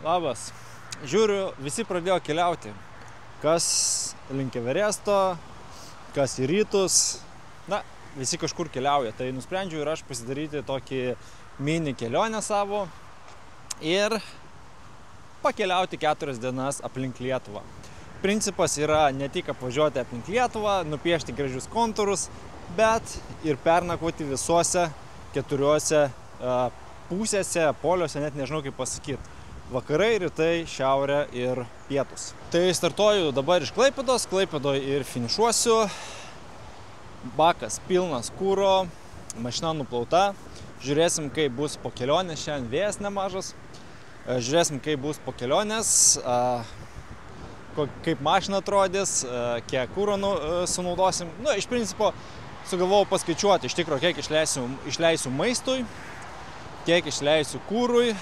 Labas. Žiūriu, visi pradėjo keliauti. Kas link Everesto, kas į rytus. Na, visi kažkur keliauja. Tai nusprendžiau ir aš pasidaryti tokį mini kelionę savo ir pakeliauti 4 dienas aplink Lietuvą. Principas yra ne tik apvažiuoti aplink Lietuvą, nupiešti gražius kontūrus, bet ir pernakvoti visuose 4 pusėse, poliuose, net nežinau kaip pasakyti. Vakarai, rytai, šiaurė ir pietus. Tai startuoju dabar iš Klaipėdos, Klaipėdoje ir finišuosiu. Bakas pilnas kuro, mašina nuplauta. Žiūrėsim, kaip bus po kelionės, šiandien vėjas nemažas. Žiūrėsim, kaip bus po kelionės, kaip mašina atrodys, kiek kuro sunaudosim. Nu, iš principo, sugalvojau paskaičiuoti iš tikro, kiek išleisiu maistui, kiek išleisiu kūrui.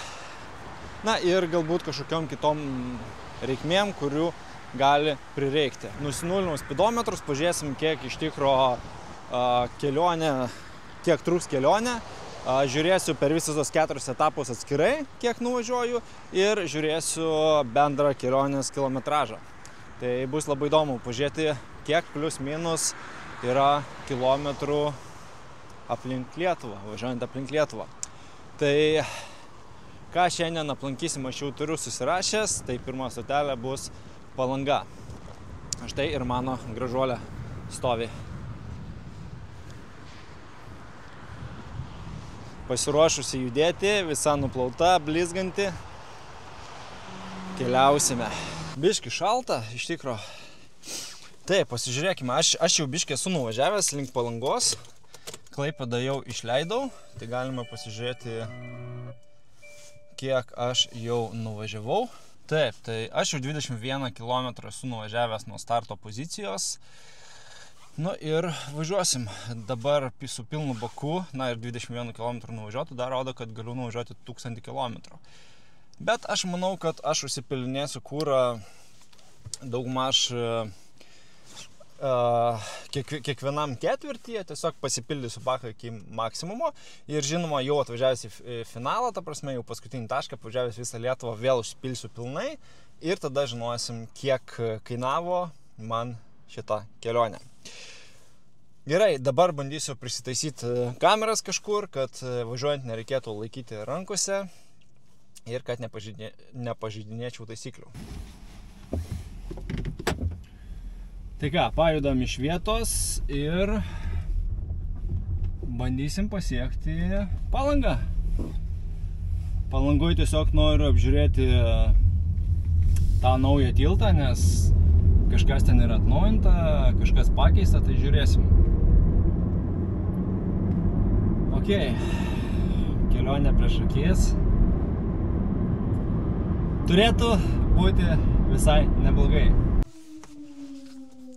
Na ir galbūt kažkokiom kitom reikmėm, kurių gali prireikti. Nusinulinau spidometrus, pažiūrėsim, kiek iš tikro kelionė, kiek truks kelionė. Žiūrėsiu per visus tos 4 etapus atskirai, kiek nuvažiuoju, ir žiūrėsiu bendrą kelionės kilometražą. Tai bus labai įdomu pažiūrėti, kiek plius minus yra kilometrų aplink Lietuvą, važiuojant aplink Lietuvą. Tai ką šiandien aplankysim, aš jau turiu susirašęs, tai pirma stotelė bus Palanga. Štai ir mano gražuolė stovi. Pasiruošusi judėti, visa nuplauta, blizganti. Keliausime. Biški šalta, iš tikro. Taip, pasižiūrėkime, aš jau biški esu nuvažiavęs link Palangos. Klaipėdą jau išleidau, tai galima pasižiūrėti, kiek aš jau nuvažiavau. Taip, tai aš jau 21 km esu nuvažiavęs nuo starto pozicijos. Nu ir važiuosim dabar su pilnu baku, na ir 21 km nuvažiuotų, dar rodo, kad galiu nuvažiuoti 1000 km. Bet aš manau, kad aš užsipilinėsiu kūrą daugmaž kiekvienam ketvirtyje, tiesiog pasipildysiu baką iki maksimumo ir žinoma, jau atvažiavęs į finalą, ta prasme, jau paskutinį tašką, apvažiavęs visą Lietuvą, vėl užsipilsiu pilnai ir tada žinosim, kiek kainavo man šitą kelionę. Gerai, dabar bandysiu prisitaisyti kameras kažkur, kad važiuojant nereikėtų laikyti rankose ir kad nepažeidinėčiau taisyklių. Tai ką, pajudam iš vietos ir bandysim pasiekti Palangą. Palangoj tiesiog noriu apžiūrėti tą naują tiltą, nes kažkas ten yra atnaujinta, kažkas pakeista, tai žiūrėsim. Ok, kelionė prieš akis. Turėtų būti visai neblogai.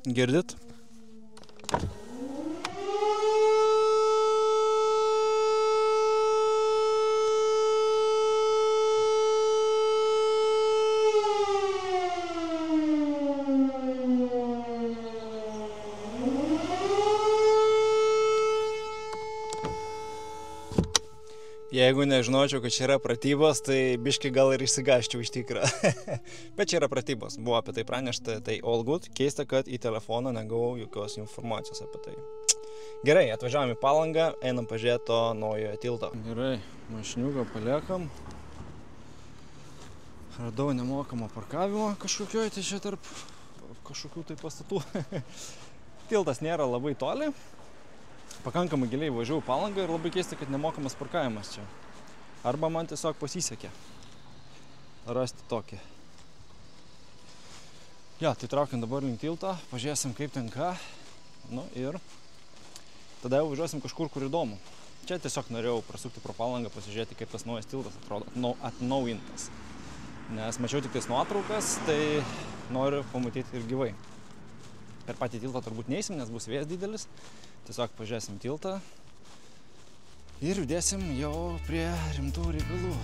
Girdit? Jeigu nežinočiau, kad čia yra pratybos, tai biški gal ir išsigąsčiau iš tikrą. Bet čia yra pratybos, buvo apie tai pranešta, tai all good. Keista, kad į telefoną negavau jokios informacijos apie tai. Gerai, atvažiavom į Palangą, einam pažiūrėti to naujojo tilto. Gerai, mašiniuką paliekam. Radau nemokamą parkavimą kažkokioj, tai čia tarp kažkokių tai pastatų. Tiltas nėra labai toli. Pakankamai giliai važiavau Palangą ir labai keista, kad nemokamas parkavimas čia. Arba man tiesiog pasisekė rasti tokį. Ja, tai traukiam dabar link tilto, pažiūrėsim kaip ten ką. Nu ir tada jau važiuosim kažkur, kur įdomu. Čia tiesiog norėjau prasukti pro Palangą, pasižiūrėti, kaip tas naujas tiltas atrodo, atnaujintas. Nes mačiau tik tais nuotraukas, tai noriu pamatyti ir gyvai. Per patį tiltą turbūt neįsim, nes bus vėjas didelis. Tiesiog pažiūrėsim tiltą ir judėsim jau prie rimtų reikalų.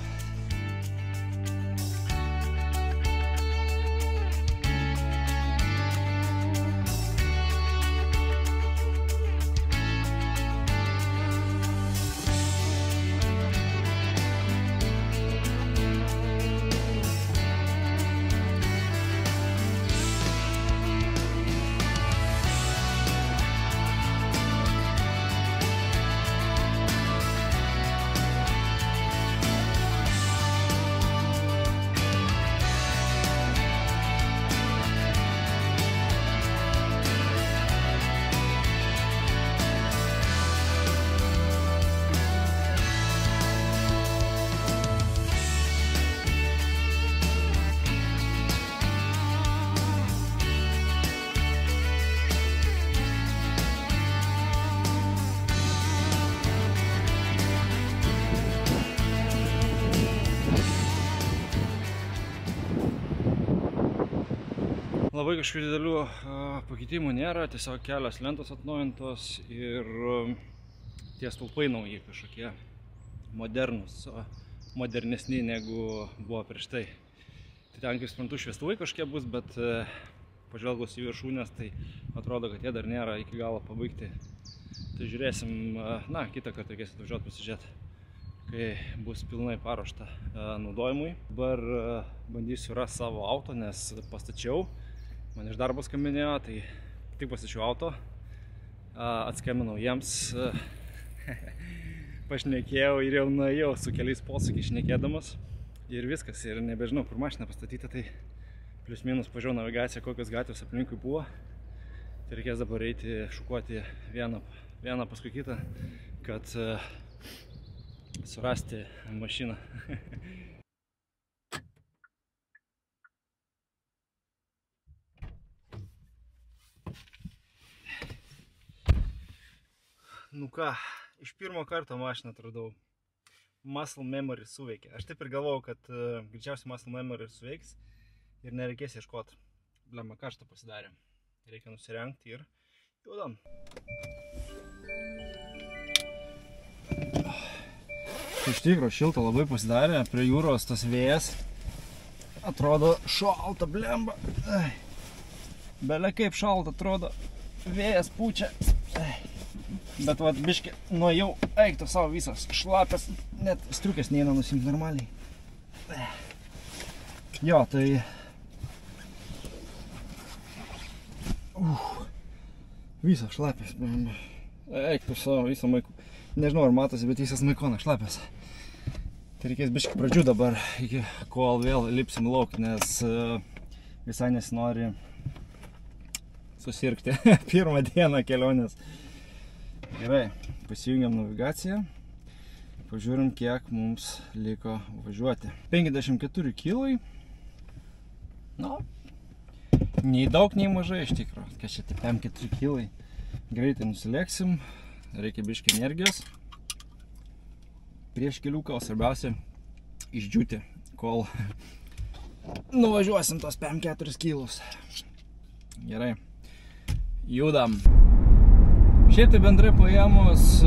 Labai kažkokių didelių pakeitimų nėra, tiesiog kelios lentos atnaujintos ir tie stulpai nauji kažkokie modernus, modernesni negu buvo prieš tai. Tai ten, kaip suprantu, šviestuvai kažkokie bus, bet pažvelgus į viršūnės, tai atrodo, kad jie dar nėra iki galo pabaigti. Tai žiūrėsim, kitą kartą reikės atvažiuoti pasižiūrėti, kai bus pilnai paruošta naudojimui. Dabar bandysiu rasti savo auto, nes pastačiau. Man iš darbo skambinėjo, tai tik pastačiau auto. Atskambinau jiems, pašnekėjau ir jau nuėjau su keliais posūkiais šnekėdamas. Ir viskas, ir nebežinau, kur mašina pastatyta, tai plius minus pažiūrėjau navigaciją, kokios gatvės aplinkui buvo. Tai reikės dabar eiti šukuoti vieną paskui kitą, kad surasti mašiną. Nu ką, iš pirmo karto mašiną atradau. Muscle memory suveikė. Aš taip ir galvojau, kad greičiausiai muscle memory suveiks ir nereikės ieškoti. Blema, karštą pasidarė. Reikia nusirengti ir judam. Iš tikro šilta labai pasidarė, prie jūros tas vėjas atrodo šalta, blemba. Bele kaip šalta atrodo, vėjas pučia. Bet vat biškį nuėjau, eik to savo visas šlapės, net striukės neina nusimti normaliai. Jo, tai... Visas šlapės, eik to savo visą maikų. Nežinau, ar matosi, bet visas maikonas šlapės. Tai reikės biškį pradžių dabar, iki kol vėl lipsim lauk, nes visai nesinori susirgti pirmą dieną kelionės. Gerai, pasijungiam navigaciją, pažiūrim, kiek mums liko važiuoti. 54 kilai, nei daug, nei mažai iš tikro, kad čia 54 kilai. Greitai nusilėksim, reikia biškį energijos. Prieš keliuką, o svarbiausia išdžiūti, kol nuvažiuosim tos 54 kilus. Gerai, judam. Šiaip tai bendrai paėmus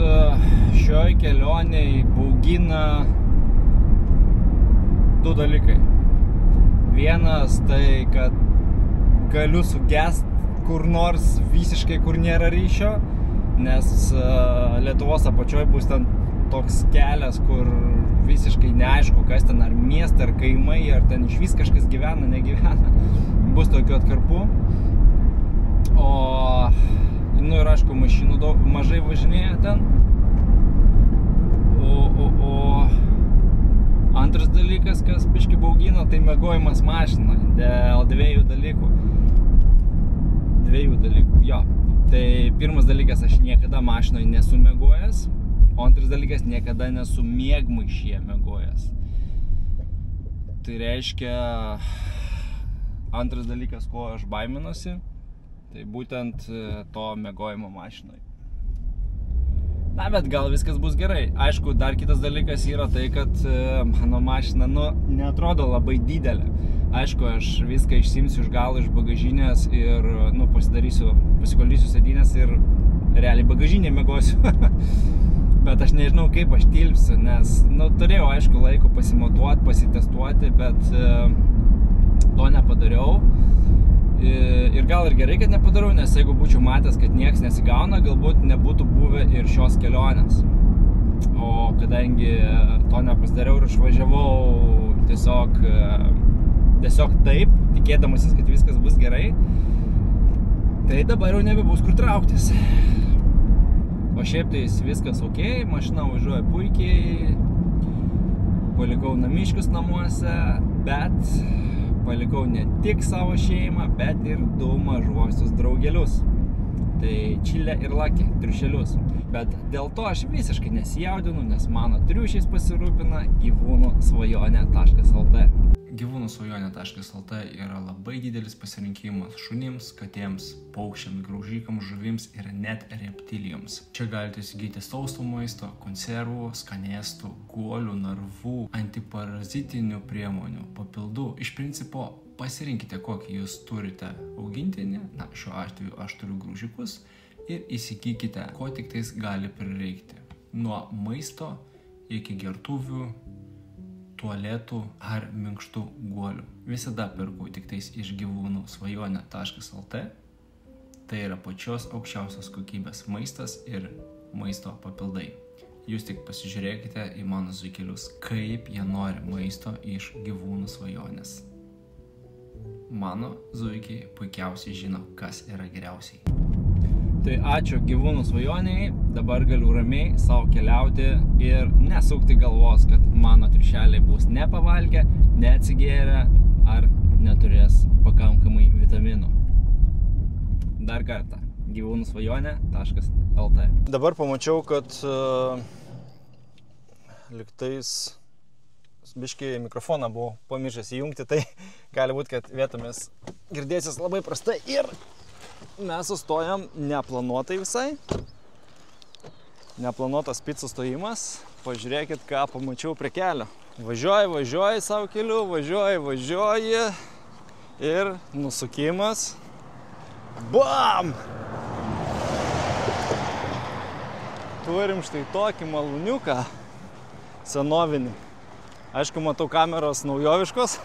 šioj kelioniai baugina du dalykai. Vienas tai, kad galiu sugest kur nors visiškai, kur nėra ryšio, nes Lietuvos apačioj bus ten toks kelias, kur visiškai neaišku, kas ten, ar miestai, ar kaimai, ar ten išvis kažkas gyvena, negyvena. Bus tokių atkarpų. Ir aišku, mašinų mažai važinėja ten. O antras dalykas, kas biškį baugina, tai miegojimas mašinoje dėl dviejų dalykų. Jo. Tai pirmas dalykas, aš niekada mašinoje nesu miegojęs, o antras dalykas, niekada nesu miegmaišyje miegojęs. Tai reiškia, antras dalykas, ko aš baiminuosi, tai būtent to miegojimo mašinoje. Bet gal viskas bus gerai. Aišku, dar kitas dalykas yra tai, kad mano mašina, neatrodo labai didelė. Aišku, aš viską išsimsiu iš galo iš bagažinės ir, pasikoldysiu sėdynės ir realiai bagažinėje miegosiu. Bet aš nežinau, kaip aš tilpsiu, nes, turėjau, aišku, laiko pasimatuoti, pasitestuoti, bet to nepadariau. Ir gal ir gerai, kad nepadariau, nes jeigu būčiau matęs, kad nieks nesigauna, galbūt nebūtų buvę ir šios kelionės. O kadangi to nepasidariau ir išvažiavau tiesiog taip, tikėdamasis, kad viskas bus gerai, tai dabar jau nebebus kur trauktis. O šiaip tai viskas ok, mašina važiuoja puikiai, palikau namiškius namuose, bet palikau ne tik savo šeimą, bet ir du mažuosius draugelius. Tai Čilę ir Lakį, triušelius. Bet dėl to aš visiškai nesijaudinu, nes mano triušiais pasirūpina gyvūnusvajonė.lt. Gyvūnusvajonė.lt yra labai didelis pasirinkimas šunims, katėms, paukščiams, graužikams, žuvims ir net reptilijoms. Čia galite įsigyti sauso maisto, konservų, skanėstų, guolių, narvų, antiparazitinių priemonių, papildų. Iš principo pasirinkite, kokį jūs turite augintinį, na, šiuo atveju aš turiu grūžikus, ir įsigykite, ko tik tais gali prireikti. Nuo maisto iki gertuvių, tualetų ar minkštų guolių. Visada perku tik tais iš gyvūnusvajonė.lt. Tai yra pačios aukščiausios kokybės maistas ir maisto papildai. Jūs tik pasižiūrėkite į mano zuikelius, kaip jie nori maisto iš gyvūnų svajonės. Mano zuikiai puikiausiai žino, kas yra geriausiai. Tai ačiū gyvūnų svajoniai, dabar galiu ramiai savo keliauti ir nesukti galvos, kad mano triušeliai bus nepavalgę, neatsigėrę ar neturės pakankamai vitaminų. Dar kartą, gyvūnusvajonė.lt. Dabar pamačiau, kad liktais biškį mikrofoną buvau pamiršęs įjungti, tai gali būti, kad vietomis girdėsis labai prastai ir mes sustojam neplanuotai visai. Neplanuotas picų stojimas. Pažiūrėkit, ką pamačiau prie kelio. Važiuoji savo keliu, važiuoji ir nusukimas. Bam! Turim štai tokį malūniuką senovinį. Aišku, matau kameros naujoviškos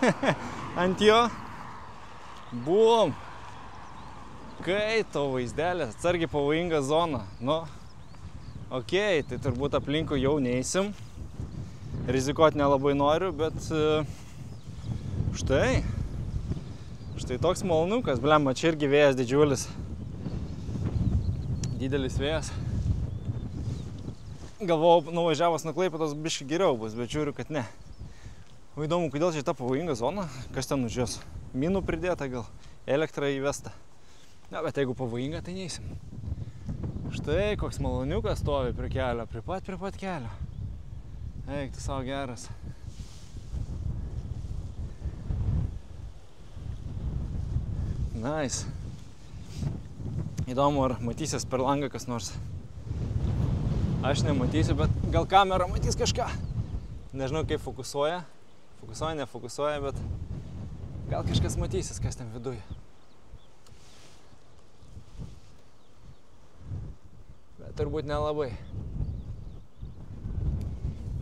ant jo. Bum! Kai to vaizdelės, atsargiai pavojinga zona. Nu, okei, tai turbūt aplinkui jau neįsim. Rizikuoti nelabai noriu, bet štai toks malūniukas. Blema, čia irgi vėjas didžiulis. Didelis vėjas. Galvojau, nuvažiavus nuo Klaipėdos biškį geriau bus, bet žiūriu, kad ne. O įdomu, kodėl čia ta pavojinga zona? Kas ten už jos? Minų pridėta gal? Elektra įvesta? Na, bet jeigu pavojinga, tai neįsim. Štai koks malūniukas stovi prie kelio, prie pat kelio. Eik, tu savo geras. Nice. Įdomu, ar matysis per langą kas nors. Aš nematysiu, bet gal kamera matys kažką. Nežinau, kaip fokusuoja. Fokusuoja, nefokusuoja, bet gal kažkas matysis, kas ten viduje. Bet turbūt nelabai.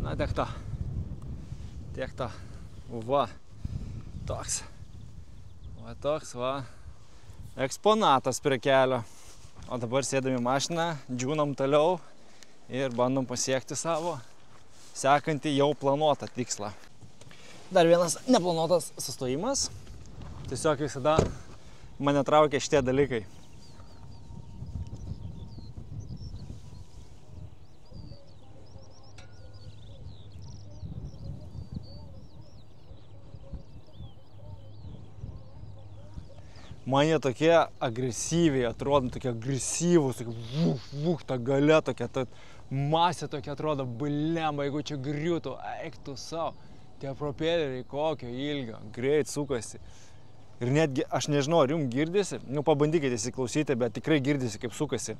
Na, tiek to. Va, toks. Va, toks, va. Eksponatas prie kelio. O dabar sėdam į mašiną, džiūnam toliau ir bandom pasiekti savo sekantį jau planuotą tikslą. Dar vienas neplanuotas sustojimas. Tiesiog visada mane traukia šitie dalykai. Man jie tokie agresyviai atrodo, tokie agresyvūs, ta galia tokia, ta masė tokia atrodo, blemba, jeigu čia griūtų, eik tu savo. Tie propeleriai kokio ilgio, greit sukasi. Ir netgi, aš nežinau, ar jums girdisi, pabandykite įsiklausyti, bet tikrai girdisi, kaip sukasi.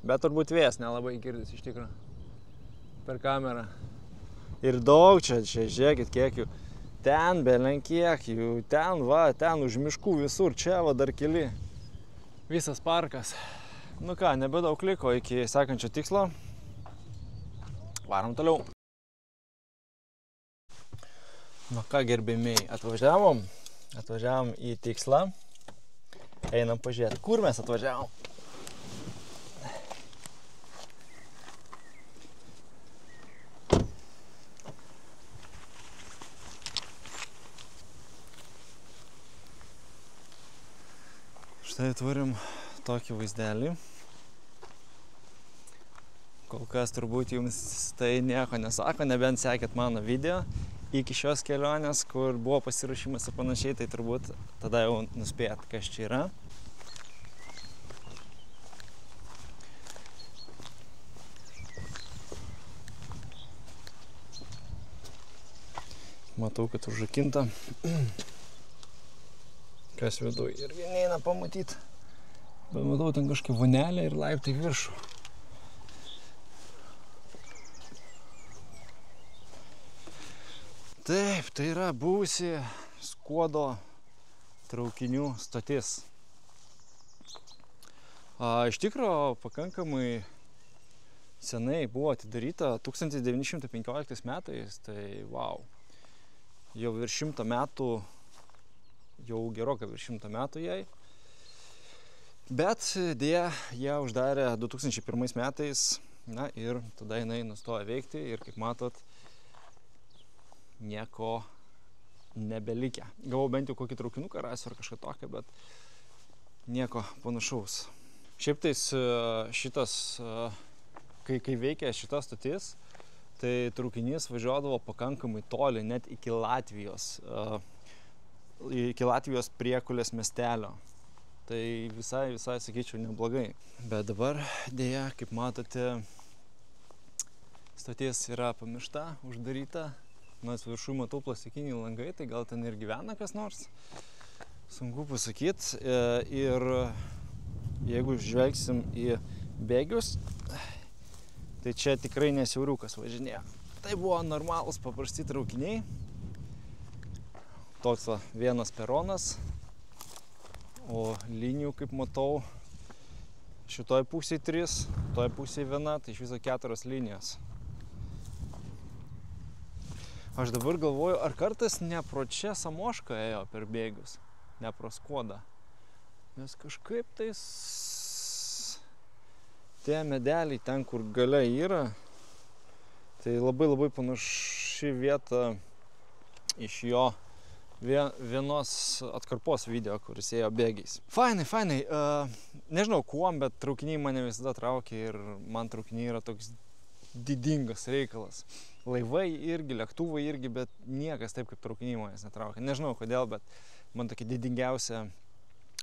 Bet turbūt vėjas nelabai girdisi iš tikrųjų. Per kamerą. Ir daug čia, žiūrėkit, kiek jų. Ten belenkiek jų, ten už miškų visur, čia va dar keli. Visas parkas. Nu ką, nebedaug liko iki sekančio tikslo. Varom toliau. Nu ką, gerbėmiai, atvažiavom į tikslą. Einam pažiūrėti, kur mes atvažiavom. Štai turim tokį vaizdelį. Kol kas turbūt jums tai nieko nesako, nebent sekėt mano video iki šios kelionės, kur buvo pasiruošimas ir panašiai, tai turbūt tada jau nuspėjat, kas čia yra. Matau, kad užrakinta. Kas viduje irgi neina pamatyti. Bet matau, ten kažkokia vonelė ir laiptai viršų. Taip, tai yra buvusi Skuodo traukinių stotis. Iš tikro pakankamai senai buvo atidaryta 1915 metais, tai wow, jau virš 100 metų, jau gerokai virš 100 metų jai. Bet dėja, ją uždarė 2001 metais, na ir tada jinai nustojo veikti ir kaip matot, nieko nebelikę. Gavau bent jau kokį traukinuką rasiu ar kažką tokio, bet nieko panašaus. Šiaip tais šitas, kai veikė šita stotis, tai traukinys važiuodavo pakankamai toli, net iki Latvijos Priekulės miestelio. Tai visai, sakyčiau, neblogai. Bet dabar, dėja, kaip matote, stotis yra pamiršta, uždaryta. Nors viršų matau plastikiniai langai, tai gal ten ir gyvena kas nors. Sunku pasakyti. Ir jeigu žvelgsim į bėgius, tai čia tikrai nesiauriukas važinėja. Tai buvo normalūs paprasti traukiniai. Toks vienas peronas. O linijų, kaip matau, šitoj pusėje 3, toj pusėje 1, tai iš viso 4 linijos. Aš dabar galvoju, ar kartais ne pro čia Samoška ėjo per bėgius, ne pro Skuodą. Nes kažkaip tais tie medeliai ten, kur gale yra, tai labai panaši vieta iš jo vienos atkarpos video, kuris ėjo bėgiais. Fainai. Nežinau kuom, bet traukiniai mane visada traukia ir man traukiniai yra toks didingas reikalas. Laivai irgi, lėktuvai irgi, bet niekas taip kaip traukiniai manęs netraukia. Nežinau kodėl, bet man tokia didingiausia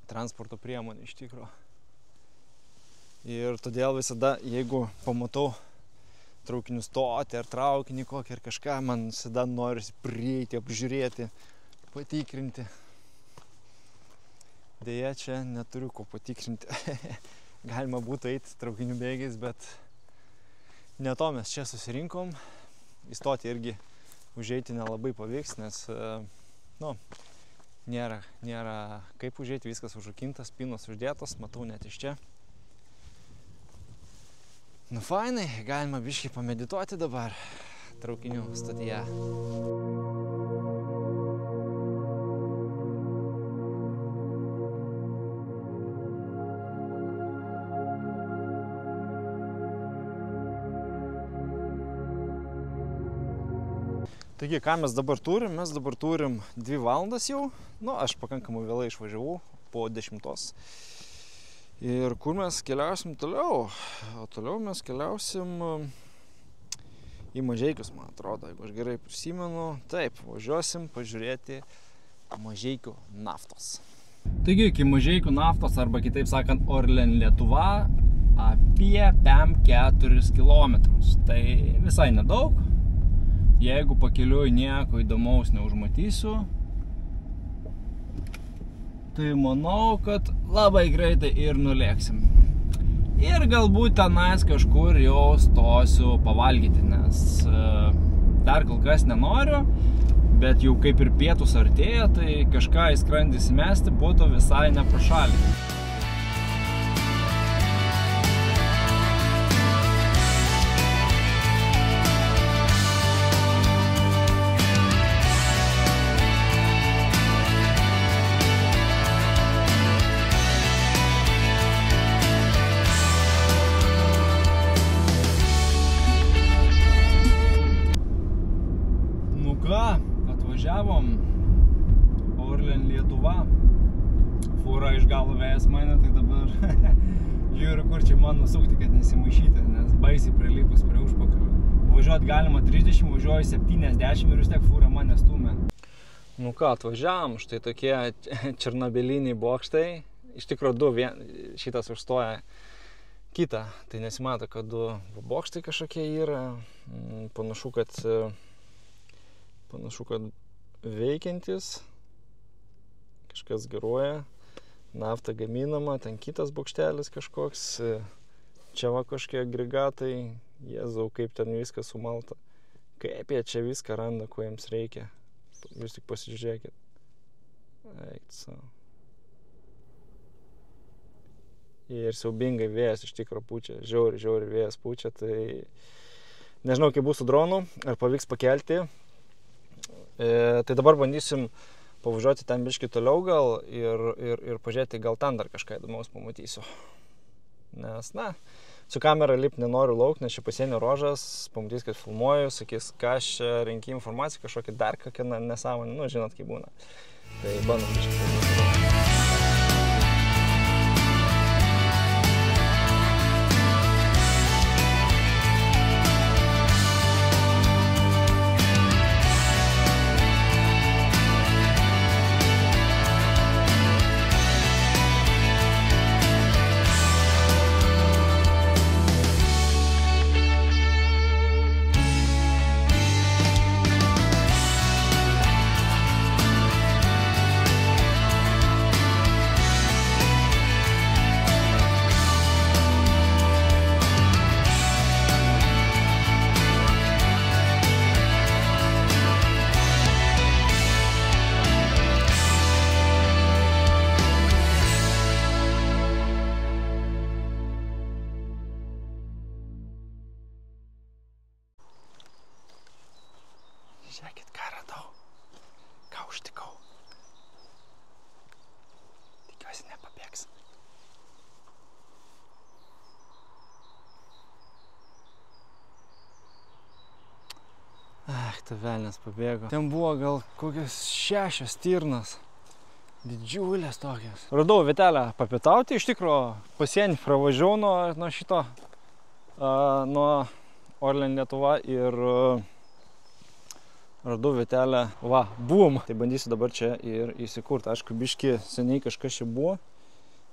transporto priemonė iš tikro. Ir todėl visada, jeigu pamatau traukinių stotį ar traukinį kokį ar kažką, man visada norisi prieiti, apžiūrėti, patikrinti. Deja, čia neturiu ko patikrinti. Galima būtų eiti traukinių bėgiais, bet ne to mes čia susirinkom. Įstoti irgi užeiti nelabai pavyks, nes nėra kaip užeiti, viskas užrakintas, spynos uždėtos, matau net iš čia. Nu fainai, galima biškį pamedituoti dabar traukinių stotyje. Taigi, ką mes dabar turim? Mes dabar turim 2 valandas jau. Nu, aš pakankamai vėlai išvažiavau po 10. Ir kur mes keliausim toliau? O toliau mes keliausim į Mažeikius, man atrodo, jeigu aš gerai prisimenu. Taip, važiuosim pažiūrėti Mažeikių naftos. Taigi, iki Mažeikių naftos, arba kitaip sakant, Orlen Lietuva, apie 5-4 kilometrus. Tai visai nedaug. Jeigu pakeliui nieko įdomaus neužmatysiu, tai manau, kad labai greitai ir nulėksim. Ir galbūt tenais kažkur jau stosiu pavalgyti, nes dar kol kas nenoriu, bet jau kaip ir pietus artėja, tai kažką į skrandį įsimesti būtų visai ne pro šalį. Atvažiavom Orlen Lietuva, fūra iš galo vėjas mane, tai dabar žiūriu, kur čia man nusukti, kad nesimaišyti, nes baisiai prilipus prie užpakalio. Važiuot galima 30, važiuoju 70 ir vis tiek fūra mane stumia. Nu ką, atvažiavom, štai tokie černobyliniai bokštai, iš tikro 2, šitas užstoja kitą, tai nesimato, kad 2 bokštai kažkokie yra, panašu, kad veikiantis, kažkas garuoja, nafta gaminama, ten kitas bokštelis kažkoks, čia va kažkokie agregatai, jėzau, kaip ten viskas sumalta. Kaip jie čia viską randa, ko jiems reikia. Vis tik pasižiūrėkit. Eik savo. Ir siaubingai vėjas iš tikro pučia. Žiauri vėjas pučia. Tai nežinau, kaip bus su dronu, ar pavyks pakelti. Tai dabar bandysim pavažiuoti ten biškį toliau gal ir pažiūrėti, gal ten dar kažką įdomaus pamatysiu. Nes, su kamera lipt nenoriu lauk, nes čia pasienio ruožas, pamatys, kad filmuoju, sakys, ką aš renki informaciją, kažkokią dar kokią nesąmonę, žinot, kaip būna. Tai bandom biškį. Žiūrėkit, ką radau. Ką užtikau. Tikiuosi nepabėgs. Ta velnias pabėgo. Ten buvo gal kokios 6 stirnos. Didžiulės tokios. Radau vietelę papietauti. Iš tikro pasienį pravažiau nuo šito. Nuo Orlen Lietuva ir radau vietelę. Va, buvom. Tai bandysiu dabar čia ir įsikurti. Aišku, biški seniai kažkas čia buvo.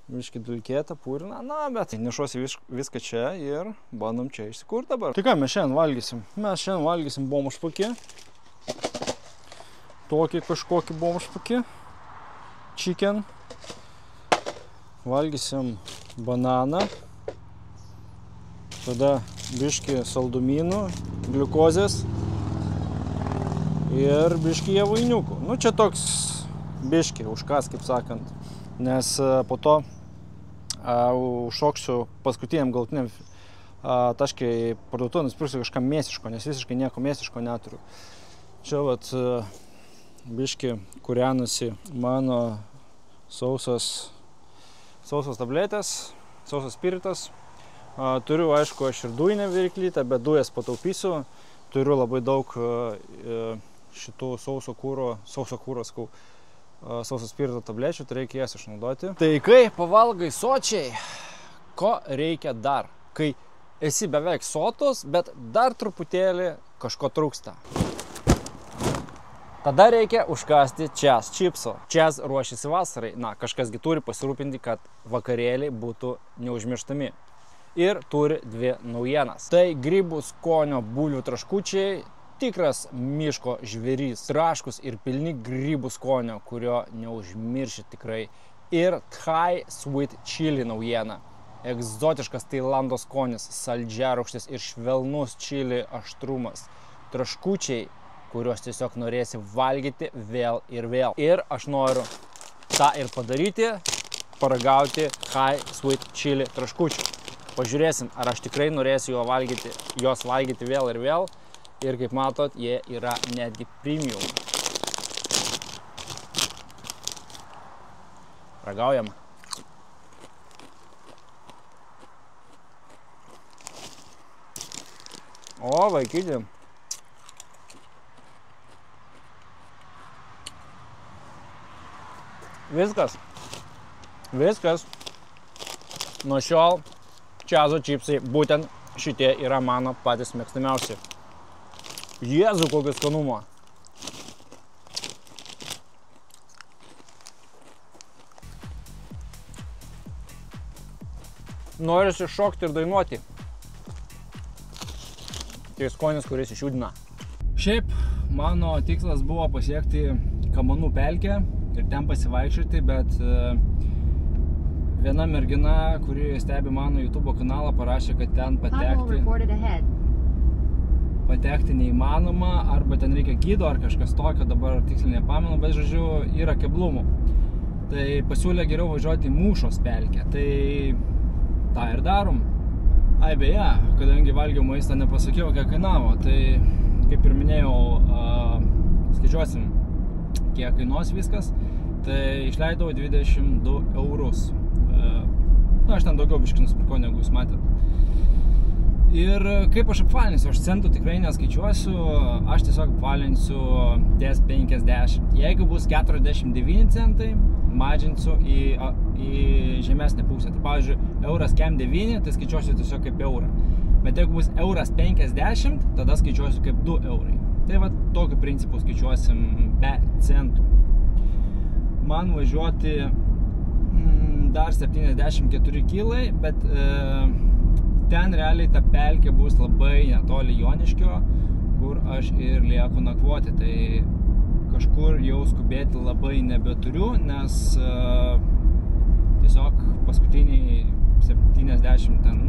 Biški dulkėta, purina. Bet nešuosi viską čia ir bandom čia įsikurti dabar. Tai ką mes šiandien valgysim? Mes šiandien valgysim bomžpakį. Tokį kažkokį bomžpakį. Chicken. Valgysim bananą. Tada biški saldumynų, gliukozės. Ir biški javainiukų. Čia toks biški, užkas, kaip sakant. Nes po to užšoksiu paskutiniam galutiniam taškai parduotuvę, nusipirksiu kažką mėsiško, nes visiškai nieko mėsiško neturiu. Čia vat biški kūrenasi mano sausas tabletės, sausas spiritas. Turiu, aišku, aš ir dujinę viryklytę, bet dujas pataupysiu. Turiu labai daug šitų sauso spirito tablečių, tai reikia jas išnaudoti. Tai kai pavalgai sočiai, ko reikia dar? Kai esi beveik sotus, bet dar truputėlį kažko trūksta. Tada reikia užkasti Chaz čipso. Chaz ruošiasi vasarai. Kažkasgi turi pasirūpinti, kad vakarėliai būtų neužmirštami. Ir turi 2 naujienas. Tai grybų skonio bulvių traškučiai. Tikras miško žvėrys, traškus ir pilni grybų skonio, kurio neužmiršit tikrai. Ir Thai Sweet Chili naujiena. Egzotiškas Tailando skonis, saldžiarūgštis ir švelnus čili aštrumas. Traškučiai, kuriuos tiesiog norėsi valgyti vėl ir vėl. Ir aš noriu tą ir padaryti, paragauti Thai Sweet Chili traškučių. Pažiūrėsim, ar aš tikrai norėsiu juos valgyti vėl ir vėl. Ir kaip matot, jie yra netgi premium. Ragaujam. O, vaikyti. Viskas. Nuo šiol Chazo čipsai, būtent šitie yra mano patys mėgstamiausi. Jėzu, kokio skanumo. Norisi šokti ir dainuoti. Tai skonis, kuris išjudina. Šiaip mano tikslas buvo pasiekti Kamanų pelkę ir ten pasivaikščioti, bet viena mergina, kuri stebi mano YouTube kanalą, parašė, kad ten patekti patekti neįmanoma, arba ten reikia gido ar kažkas tokio, dabar tiksliai nepamenu, bet žodžiu, yra keblumų. Tai pasiūlė geriau važiuoti į Mūšos pelkę, tai tą ir darom. Ai beje, kadangi valgiau maistą nepasakiau, kiek kainavo, tai kaip ir minėjau, skaičiuosim, kiek kainuos viskas, tai išleidau 22 eurus. Aš ten daugiau biškį nusipirkau, negu jūs matėt. Ir kaip aš apvalinsiu, aš centų tikrai neskaičiuosiu, aš tiesiog apvalinsiu ties 50. Jeigu bus 49 centai, mažinsiu į žemesnę pusę. Tai pavyzdžiui, euras kem 9, tai skaičiuosiu tiesiog kaip eurą. Bet jeigu bus euras 50, tada skaičiuosiu kaip 2 eurai. Tai va, tokiu principu skaičiuosim be centų. Man važiuoti dar 74 kilai, bet ten realiai ta pelkė bus labai netoli Joniškio, kur aš ir lieku nakvoti. Tai kažkur jau skubėti labai nebeturiu, nes tiesiog paskutiniai 70 ten,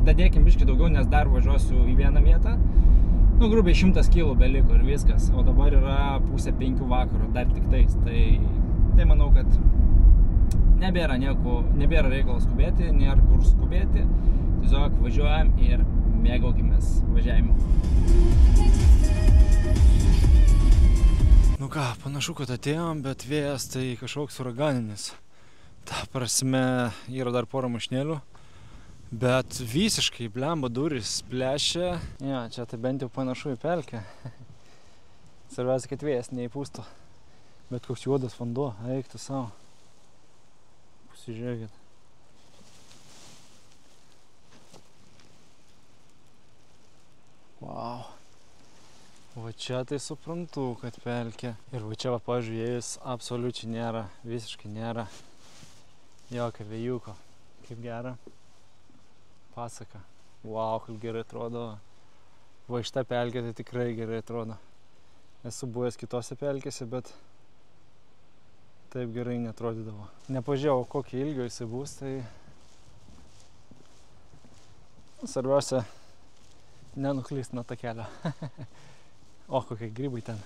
dadėkim biškį daugiau, nes dar važiuosiu į vieną vietą. Grubiai 100 kilų beliko ir viskas, o dabar yra 4:30 vakaro, dar tik tais. Tai manau, kad nebėra reikalo skubėti, nėra kur skubėti. Tiesiog važiuojam ir mėgaukimės važiavimu. Nu ką, panašu, kad atėjom, bet vėjas tai kažkoks uraganinis. Ta prasme, yra dar porą mašinėlių, bet visiškai blemba durys plešia. Ja, čia tai bent jau panašu į pelkę. Svarbiausia, kad vėjas neįpūstų. Bet koks juodas vanduo, eiktų savo. Pasižiūrėkit. Wow. Va čia tai suprantu, kad pelkė. Ir va čia, pažiūrėjus, absoliučiai nėra, visiškai nėra jokio vėjuko. Kaip gera. Pasaka. Wow, kaip gerai atrodo. Va šita pelkė tai tikrai gerai atrodo. Esu buvęs kitose pelkėse, bet taip gerai netrodydavo. Nepažiūrėjau, kokį ilgio jisai bus, tai svarbiausia nenuklyst nuo takelio. O, kokie grybai ten.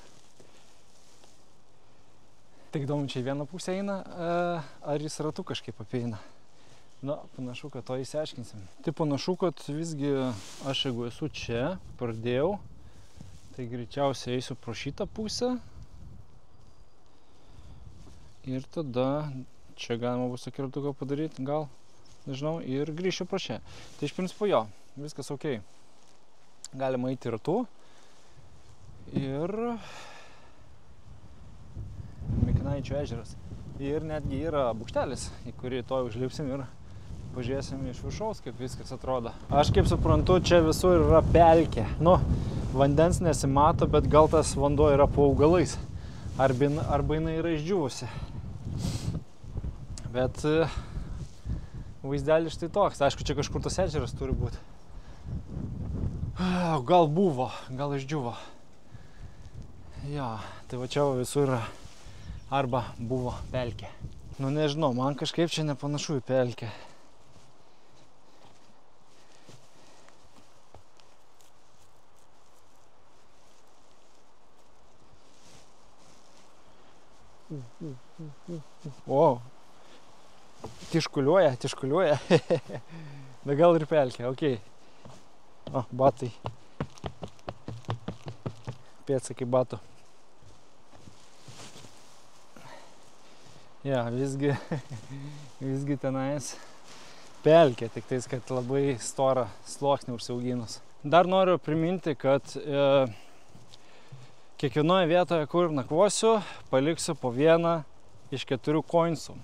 Tik įdomu, čia į vieną pusę eina, ar jis ratu kažkaip apeina. Panašu, kad to įsiaiškinsim. Tai panašu, kad visgi aš, jeigu esu čia, pradėjau, tai greičiausiai eisiu pro šitą pusę. Ir tada čia galima bus akirtuką padaryti, gal, nežinau, ir grįšiu pro čia. Tai iš principo jo, viskas ok. Galima eiti ratu. Ir Mikinaičio ežeras. Ir netgi yra bukštelis, į kurį to užlipsim ir pažiūrėsim iš viršaus, kaip viskas atrodo. Aš kaip suprantu, čia visur yra pelkė. Vandens nesimato, bet gal tas vanduo yra po augalais. Arba jinai yra išdžiūvusi. Bet vaizdelis štai toks. Aišku, čia kažkur tas ežeras turi būti. Gal buvo, gal išdžiūvo. Jo, tai va čia visur arba buvo pelkė. Nežinau, man kažkaip čia nepanašu į pelkę. O, tiškuliuoja. Bet gal ir pelkė, okei. O, batai. Pėdsakai batų. Ja, visgi tenais pelkė, tik tais, kad labai storą sluoksnį užsiauginus. Dar noriu priminti, kad kiekvienoje vietoje, kur nakvosiu, paliksiu po vieną iš 4 koinsų.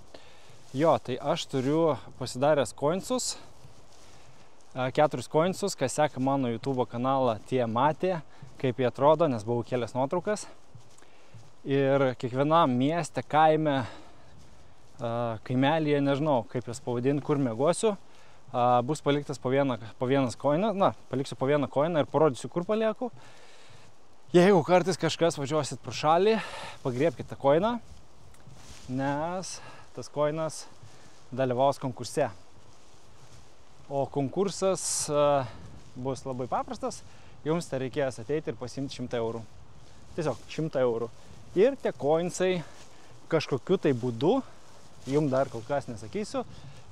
Jo, tai aš turiu pasidaręs koinsus, 4 koinsus, kas seka mano YouTube kanalą, tie matė, kaip jie atrodo, nes buvau kelias nuotraukas. Ir kiekvienam mieste, kaime, kaimelyje, nežinau, kaip jas pavadinti, kur mėgosiu, bus paliktas po vienas koinas, paliksiu po vieną koiną ir parodysiu, kur palieku. Jeigu kartais kažkas važiuosit pro šalį, pagriebkite tą koiną, nes tas koinas dalyvaus konkurse. O konkursas bus labai paprastas, jums tai reikės ateiti ir pasiimti 100 eurų. Tiesiog 100 eurų. Ir tie coinsai kažkokiu tai būdu, jums dar kol kas nesakysiu,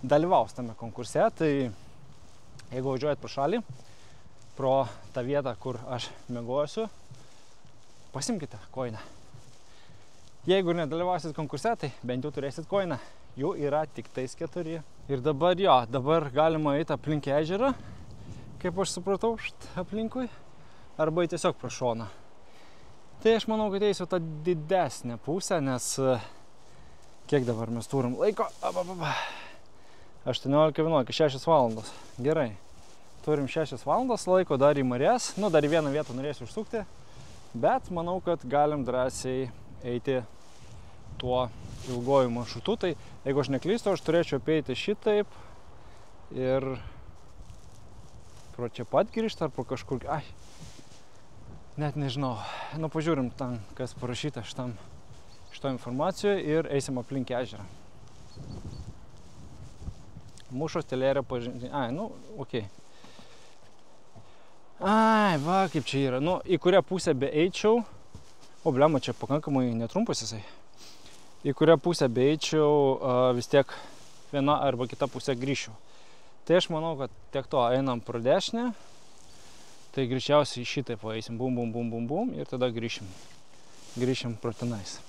dalyvaus tame konkurse. Tai jeigu važiuojat pro šalį, pro tą vietą, kur aš miegosiu, pasimkite coiną. Jeigu nedalyvausit konkurse, tai bent jau turėsit coiną. Jų yra tik tais 4. Ir dabar dabar galima eiti aplink ežerą, kaip aš supratau, aplinkui, arba tiesiog pro šoną. Tai aš manau, kad eisiu tą didesnę pusę, nes kiek dabar mes turim laiko? 18:11, 6 valandos. Gerai. Turim 6 valandos laiko dar į marias. Nu, dar į vieną vietą norėsiu užsukti, bet manau, kad galim drąsiai eiti tuo ilgoju maršrutu. Tai jeigu aš neklystu, aš turėčiau apeiti šitaip ir pro čia pat grįžti ar pro kažkur. Ai, net nežinau. Nu, pažiūrim tam, kas parašyta šito informacijoje ir eisim aplink ežerą. Mūšos telerė pažinti. Ai, nu, okei. Ai, va, kaip čia yra. Nu, į kurią pusę beeičiau. O, blema, čia pakankamai netrumpas jisai. Į kurią pusę beeičiau, vis tiek viena arba kita pusė grįšiu. Tai aš manau, kad tiek to einam pro dešinę. Tai greičiausiai šitaip eisim. Bum, bum, bum, bum, bum. Ir tada grįšim. Grįšim pro tenais.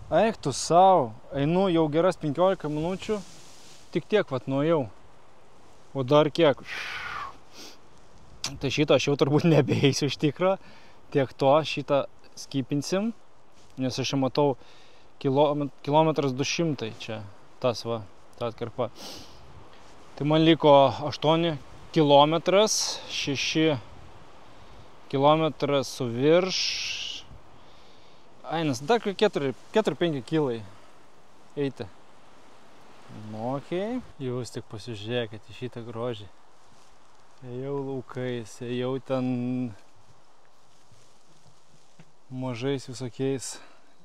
Eik tu sau, einu jau geras 15 minučių, tik tiek vat nuėjau, o dar kiek. Tai šitą aš jau turbūt nebeeisiu iš tikro, tiek to šitą skipinsim, nes aš čia matau kilometras 200 čia, tas va, ta atkarpa. Tai man liko 8 kilometras, 6 kilometras su virš. Ai, nes dar 4-5 kilai eiti. Okei. Jūs tik pasižiūrėkite į šitą grožį. Ėjau laukais, ėjau ten mažais visokiais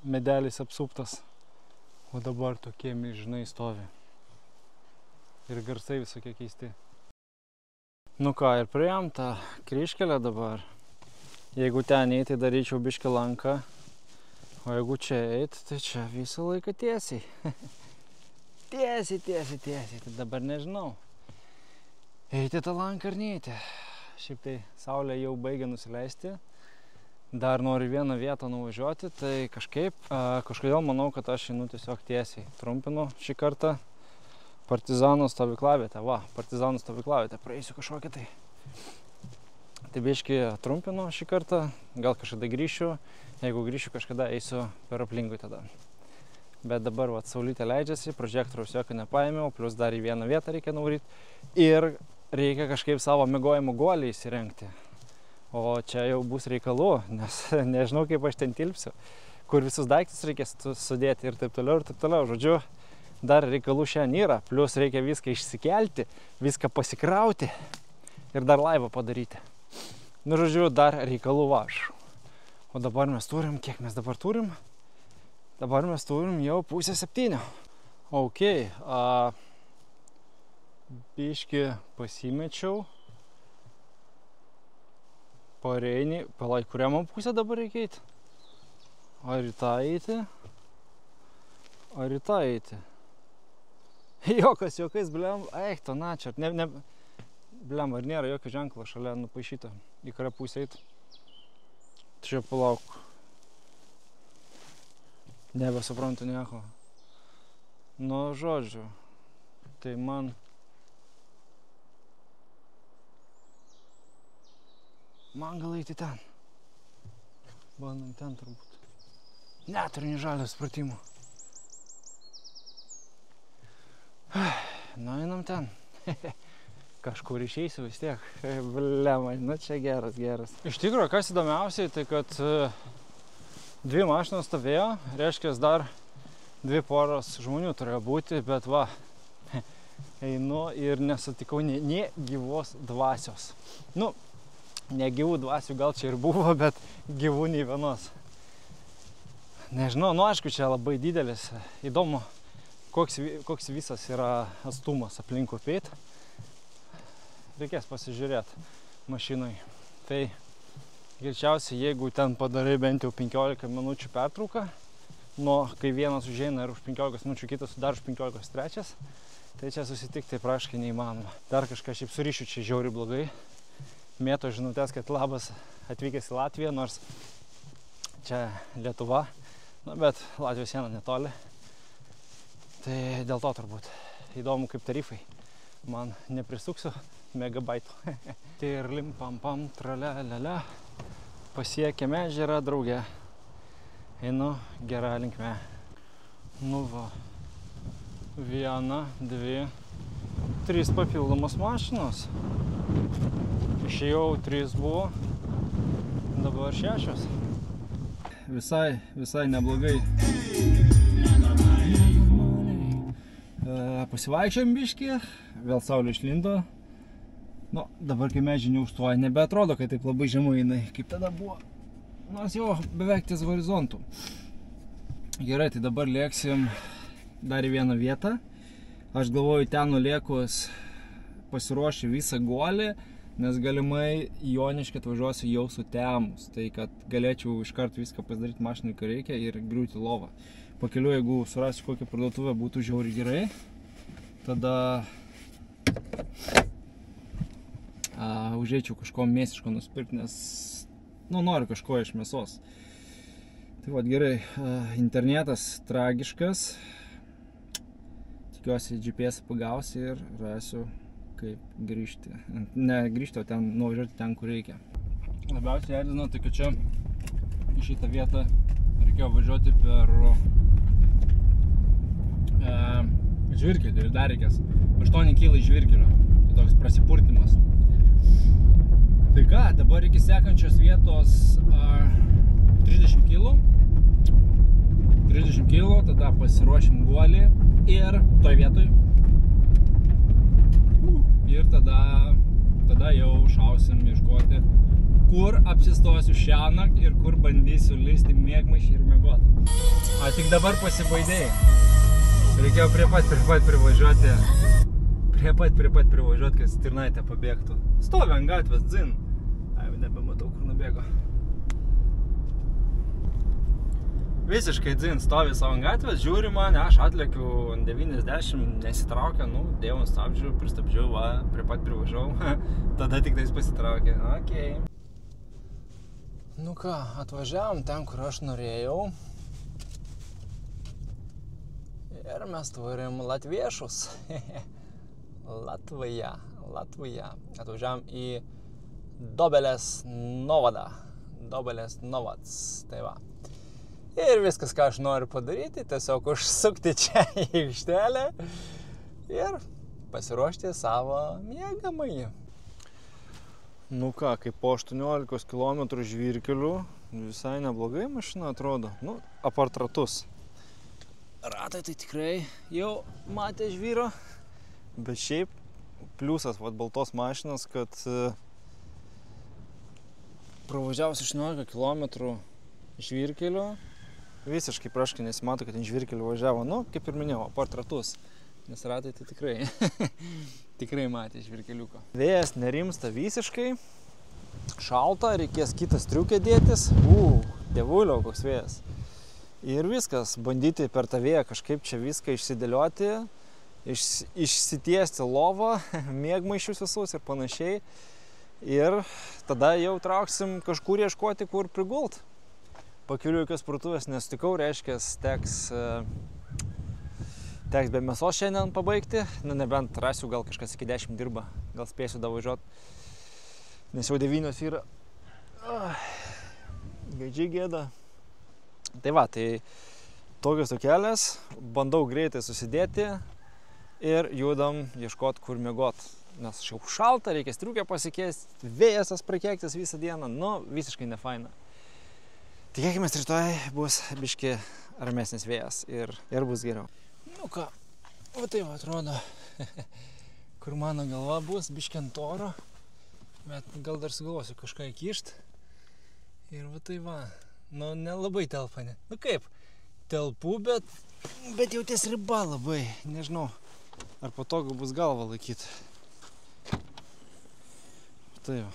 medeliais apsuptas. O dabar tokie milžinai stovi. Ir garsai visokie keisti. Nu ką, ir priėjom tą kryžkelę dabar. Jeigu ten eiti, daryčiau biškį lanką. O jeigu čia eiti, tai čia visą laiką tiesiai. Tiesiai. Tai dabar nežinau. Eiti tą lanką ar neiti. Šiaip tai saulė jau baigia nusileisti. Dar noriu vieną vietą nuvažiuoti, tai kažkodėl manau, kad aš einu tiesiog tiesiai. Trumpinu šį kartą Partizanų stovyklavietę. Va, Partizanų stovyklavietę. Praeisiu kažkokią tai. Tai biškį trumpinu šį kartą. Gal kažkada grįšiu. Jeigu grįšiu, kažkada eisiu per aplinkui tada. Bet dabar vat, saulytė leidžiasi, prožektoriaus jokio nepaėmiau, plus dar į vieną vietą reikia nuvaryti. Ir reikia kažkaip savo miegojimo guolį įsirengti. O čia jau bus reikalų, nes nežinau, kaip aš ten tilpsiu. Kur visus daiktus reikės sudėti ir taip toliau, ir taip toliau. Žodžiu, dar reikalų šiandien yra. Plus reikia viską išsikelti, viską pasikrauti ir dar laivą padaryti. Nu, žodžiu, dar reikalų vaš. O dabar mes turim, kiek mes dabar turim? Dabar mes turim jau 6:30. Ok, biškį pasimečiau. Pareini, palaik, kurią man pusę dabar reikia eiti? Ar į tą eiti? Ar į tą eiti? Jokais, blem, eik, to načia. Blem, ar nėra jokio ženklo šalia nupaišyta, į kurią pusę eiti? Čia palauk. Nebesuprantu nieko. Nu, žodžiu. Tai man... Man gal eiti ten. Bandom ten turbūt. Neturiu nė žalio supratimo. Nu, einam ten. kažkur išeisiu vis tiek. Blema, nu čia geras. Iš tikrųjų, kas įdomiausiai, tai kad 2 mašinos stovėjo, reiškia, dar 2 poros žmonių turėjo būti, bet va, einu ir nesutikau nė gyvos dvasios. Nu, ne gyvų dvasių gal čia ir buvo, bet gyvų nei vienos. Nežinau, nu aišku, čia labai didelis. Įdomu, koks visas yra atstumas aplink upėt. Reikės pasižiūrėti mašinai. Tai greičiausiai, jeigu ten padarai bent jau 15 minučių pertrauką, nuo kai vienas užeina ir už 15 minučių kitas dar už 15 trečias, tai čia susitikti praškai neįmanoma. Dar kažką šiaip su ryšiu čia žiauriai blogai. Mėto žinutės, kad labas atvykęs į Latviją, nors čia Lietuva, na, bet Latvijos siena netoli. Tai dėl to turbūt įdomu kaip tarifai. Man neprisuksiu megabaitų. Tai ir limpam pam tralelele. Pasiekėme ežerą drauge. Einu gerą linkme. Nu va. 1, 2, 3 papildomos mašinos. Išėjau 3 buvo. Dabar 6. Visai neblogai. Pasivaikščiojom biškį, vėl saulė išlindo. Nu, dabar kai medžiai neužstoja, nebeatrodo, kad taip labai žemai jinai, kaip tada buvo. Nors jau beveik ties horizontų. Gerai, tai dabar lėksim dar į vieną vietą. Aš galvoju, ten nulėkus pasiruošiu visą guolį, nes galimai Joniškį atvažiuosiu jau sutemus. Tai kad galėčiau iškart viską pasidaryti mašinai, ką reikia ir griūti lovą. Pakeliu, jeigu surasiu kokią parduotuvę, būtų žiauriai gerai. Tada užeičiau kažko mėsiško nusipirkti, nes noriu kažko iš mėsos. Tai vat gerai, internetas tragiškas. Tikiuosi GPS pagausi ir rasiu kaip grįžti. Ne grįžti, o ten nuvažiuoti ten, kur reikia. Labiausiai erzino, tai kad čia į šitą vietą reikėjo važiuoti per žvyrkelį ir dar reikės 8 km žvyrkelio. Tai toks prasipurtimas. Tai ką, dabar iki sekančios vietos 30 km. 30 km, tada pasiruošim guolį ir toj vietoj. Ir tada jau šausim ieškoti, kur apsistosiu šiąnakt ir kur bandysiu lysti miegmaišį ir miegot. Tik dabar pasibaidėjai. Reikėjo prie pat privažiuoti. Prie pat privažiuoti, kad stirnaitė pabėgtų. Stovi ant gatvės, dzin. Nebematau, kur nubėgo. Visiškai dzin, stovi savo ant gatvės, žiūri mane, aš atlėkiu 90, nesitraukia, dėjau ant stabdžių, pristabdžiau, prie pat privažiavau, tada tik tais pasitraukė. Okay. Nu ką, atvažiavom ten, kur aš norėjau. Ir mes turim latviešus. Latvija. Atvažiavom į Dobelės Novadą. Dobelės Novads, tai va. Ir viskas, ką aš noriu padaryti, tiesiog užsukti čia į aikštelę ir pasiruošti savo miegamąjį. Nu ką, kaip po 18 km žvyrkelių, visai neblogai mašina atrodo. Apart ratus. Ratai tai tikrai jau matė žvyro, bet šiaip pliusas baltos mašinos, kad pravažiavus 18 km žvyrkelio, visiškai praškai nesimato, kad ant žvyrkelių važiavo. Kaip ir minėjau, apart ratus. Nes ratai tai tikrai matė žvyrkeliuko. Vėjas nerimsta visiškai. Šalta, reikės kitą striukę dėtis. Dievulio, koks vėjas. Ir viskas, bandyti per tą vėją kažkaip čia viską išsidėlioti, išsitiesti lovą, miegmaišius visus ir panašiai. Ir tada jau trauksim kažkur ieškoti, kur prigult. Pakeliu jokios parduotuvės nesutikau, reiškia, teks be mėsos šiandien pabaigti. Nebent rasiu, gal kažkas iki 10 dirba, gal spėsiu davažiuoti. Nes jau 9 yra. Gaidžiai gėda. Tai va, tai tokios kelias, bandau greitai susidėti ir judam ieškoti, kur miegot. nes jau šalta, reikia striukę pasikeisti, vėjas prakeiktas visą dieną, nu, visiškai nefaina. Tikėkime, rytoj bus biški ramesnis vėjas ir bus geriau. Nu ką, va tai va atrodo, kur mano galva bus biški ant oro, bet gal dar sugalvosiu kažką įkišt. Ir va tai va, nu nelabai telpa, ne. Nu kaip, telpu, bet jau ties riba labai, nežinau, ar patogu bus galvą laikyti. Tai va.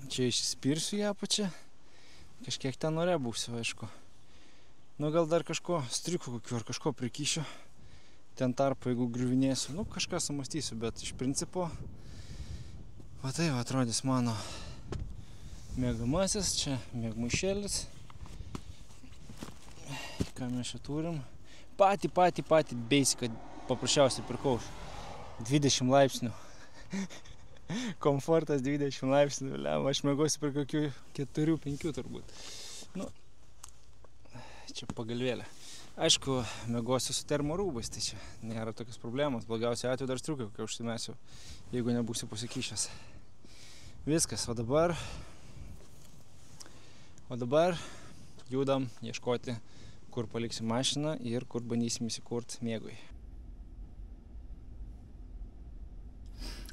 Čia išsispirsiu ją pačią, kažkiek ten ore būsiu, aišku. Nu gal dar kažko, striukų kokiu ar kažko prikišiu, ten tarpu, jeigu griuvinėsiu, nu kažką sumąstysiu, bet iš principo, va tai va atrodys mano mėgamasis, čia mėgmaišėlis. Ką mes čia turim? Patį basic, kad paprasčiausiai pirkau 20 laipsnių. Komfortas 20 laipsnių, aš mėgosiu per kokių 4-5 turbūt. Nu, čia pagalvėlė. Aišku, mėgosiu su termorūbais, tai čia nėra tokios problemos. Blogiausia atveju dar striukai kokią užsimesiu, jeigu nebūsiu pasikišęs. Viskas, o dabar judam ieškoti, kur paliksim mašiną ir kur bandysim įsikurti miegui.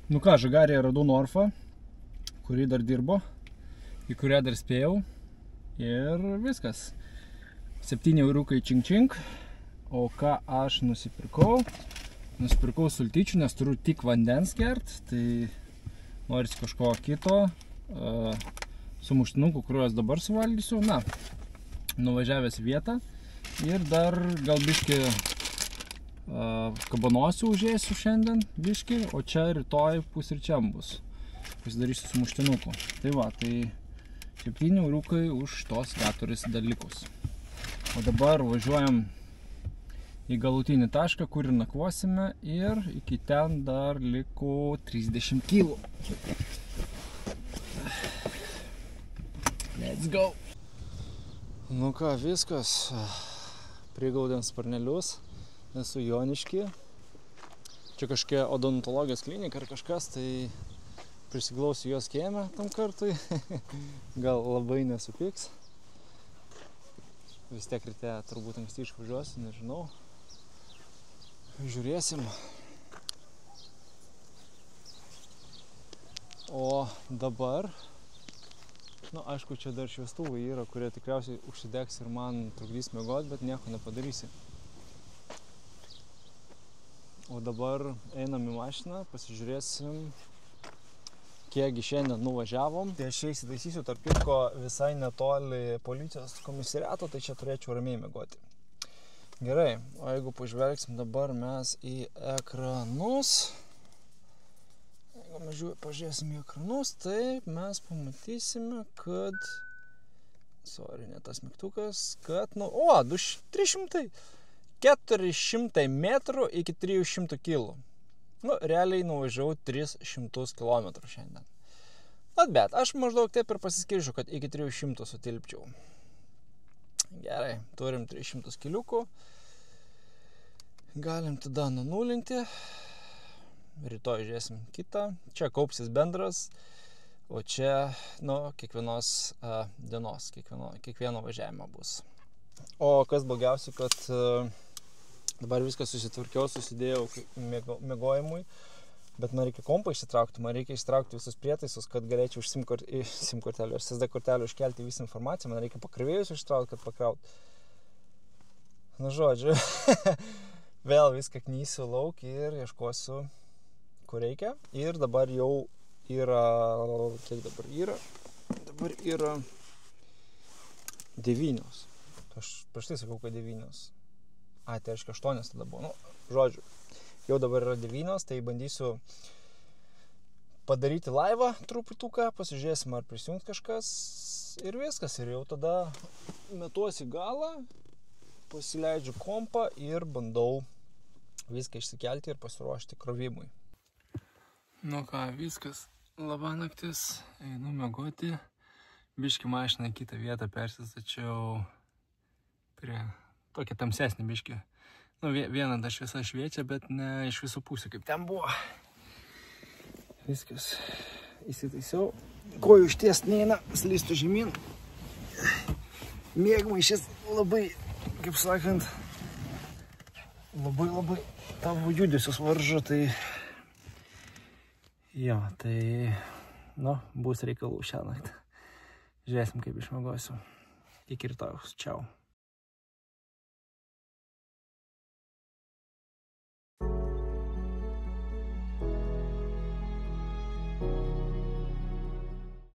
Nu ką, Žagarėje radau Norfą, kurį dar dirbo, į kurią dar spėjau ir viskas. 7 euriukai čink, o ką aš nusipirkau? Nusipirkau sultyčių, nes turiu tik vandens gert, tai norisi kažko kito, sumuštinukų, kuriuos dabar suvalgysiu, na, nuvažiavęs vietą ir dar gal biški kabanosiu užėsiu šiandien biški, o čia rytoj pusryčiam bus. Pasidarysiu sumuštinukų. Tai va, tai 7 euriukai už tos 4 dalykus. O dabar važiuojam į galutinį tašką, kur ir nakvosime ir iki ten dar liko 30 kg. Let's go! Nu ką, viskas. Prigaudėm sparnelius. Esu Jonišky. Čia kažkokia odontologijos klinika ar kažkas, tai prisiglausiu jos kieme tam kartui. Gal labai nesupyks. Vis tiek ryte turbūt anksti išvažiuosiu, nežinau. Žiūrėsim. O dabar, nu aišku, čia dar šviestuvai yra, kurie tikriausiai užsidegs ir man trukdys miegot, bet nieko nepadarysi. O dabar einam į mašiną, pasižiūrėsim, kiekgi šiandien nuvažiavom. Tai aš įsitaisysiu, tarp kitko, visai netoli policijos komisariato, tai čia turėčiau ramiai miegoti. Gerai, o jeigu pažvelgsim dabar mes į ekranus, jeigu mes pažiūrėsim į ekranus, tai mes pamatysime, kad, ne tas mygtukas, kad, nu, 400 metrų iki 300 kg. Nu, realiai nuvažiavau 300 km šiandien. Bet aš maždaug taip ir pasiskirčiau, kad iki 300 sutilpčiau. Gerai, turim 300 kiliukų. Galim tada nunulinti. Rytoj žiūrėsim kitą. Čia kaupsis bendras, o čia, nu, kiekvienos dienos, kiekvieno važiavimo bus. O kas blogiausia, kad dabar viską susitvarkiau, susidėjau miegojimui, bet man reikia kompą išsitraukti, man reikia ištraukti visus prietaisus, kad galėčiau iš SIM kortelių, SSD kortelių iškelti visą informaciją, man reikia pakrovėjus ištraukti, kad pakraut. Nu, žodžiu, vėl viską knysiu lauk ir ieškosiu, kur reikia. Ir dabar jau yra, kiek dabar yra? Dabar yra 9. Aš prieš tai sakau, kad 9. Tai reiškia 8 tada buvo. Nu, žodžiu, jau dabar yra 9, tai bandysiu padaryti laivą truputuką, pasižiūrėsim, ar prisijungs kažkas ir viskas. Ir jau tada metuosi galą, pasileidžiu kompą ir bandau viską išsikelti ir pasiruošti krovimui. Nu ką, viskas. Labą naktis, einu miegoti. Biški mašiną kitą vietą persistačiau prie tokią tamsesnį biškį Nu, viena ta šviesa šviečia, bet ne iš visų pusių, kaip ten buvo. Viskas. Įsitaisiau. Kojų išties neina, slystų žemyn. Mėgmaišis labai, kaip sakant, labai tavo judesius varžo, tai... Jo, tai... Nu, bus reikalų šią naktį. Žiūrėsim, kaip išmiegosiu. Iki rytojaus. Čiau.